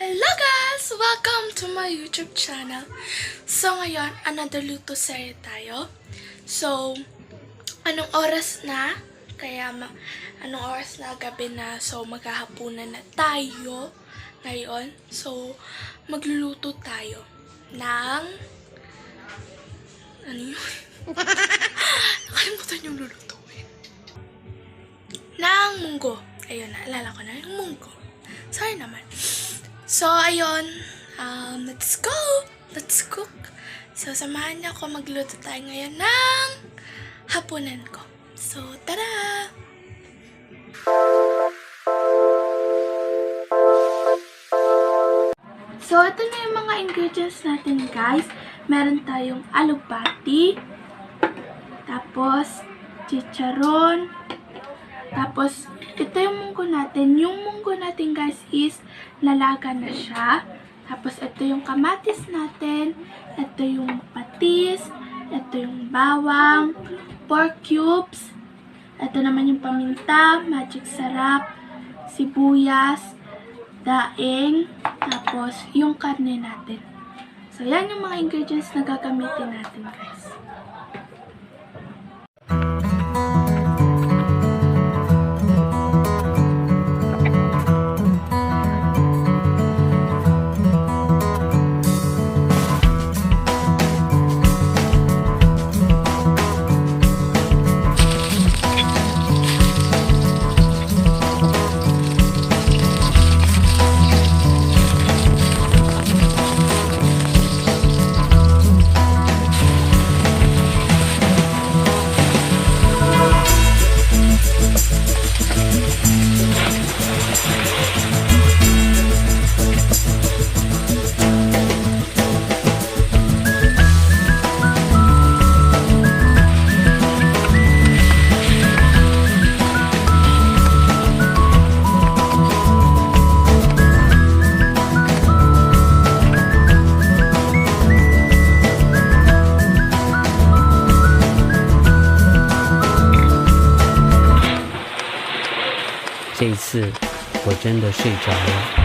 Hello guys! Welcome to my YouTube channel. So ngayon, another luto serye tayo. So, anong oras na? Anong oras na? Gabi na. So, maghahapunan na tayo ngayon. So, magluluto tayo ng... Ano yun? Nakalimutan yung lulutuin. Ng munggo. Ayun, naalala ko na yung munggo. Sorry naman. So, ayun. Let's go! Let's cook! So, samahan niyo ako magluto tayo ngayon ng hapunan ko. So, tara! So, ito na yung mga ingredients natin, guys. Meron tayong alugbati, tapos chicharon, tapos ito yung munggo natin. Yung munggo natin, guys, is lalaga na siya. Tapos ito yung kamatis natin, ito yung patis, ito yung bawang, pork cubes, ito naman yung paminta, magic sarap, sibuyas, daing, tapos yung karne natin. So, yan yung mga ingredients na gagamitin natin, guys.这一次我真的睡着了。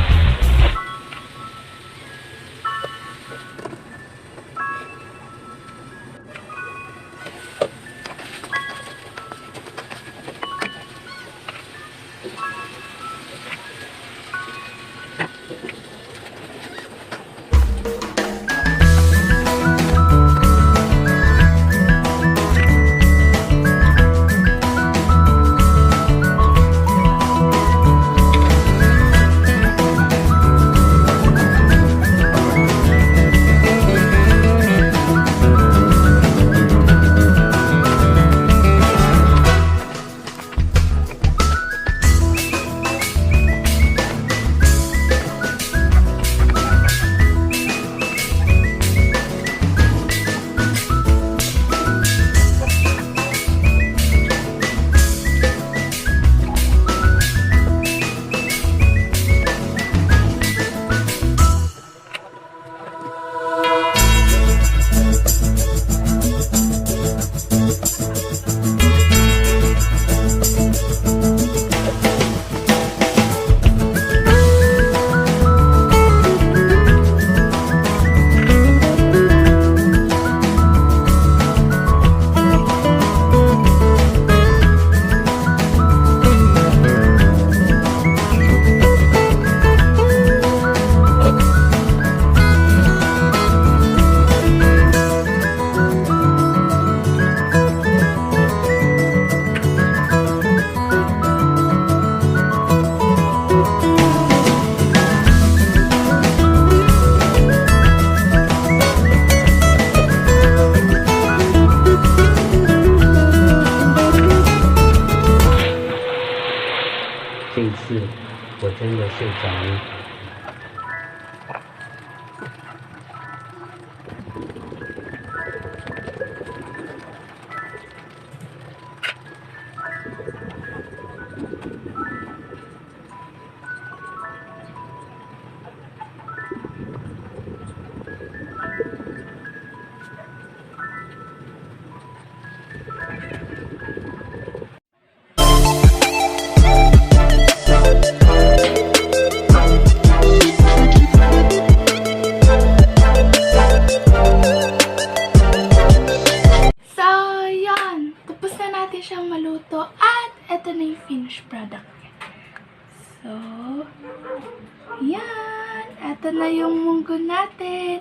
Yan. Ito na yung munggo natin.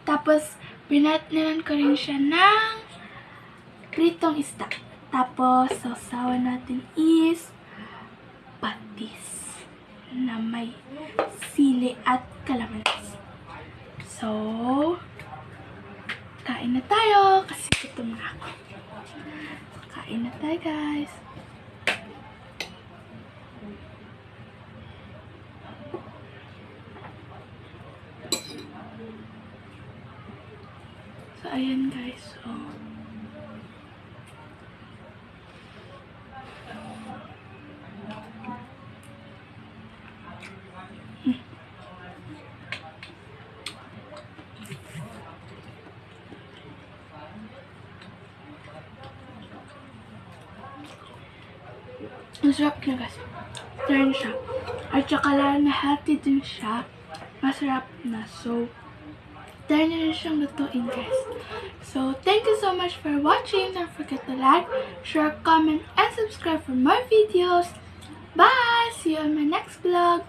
Tapos, pinatnilan ko rin siya ng pritong isda. Tapos, sausawan natin is patis na may sili at kalamansi. So, kain na tayo kasi gutom na ako. Kain na tayo, guys. So, ayan, guys. So, ang sarap niya, guys. Turn siya. At saka lang na healthy din siya. Masarap na. So, try nyo rin siyang lutuin, guys. So, thank you so much for watching. Don't forget to like, share, comment, and subscribe for more videos. Bye! See you on my next vlog.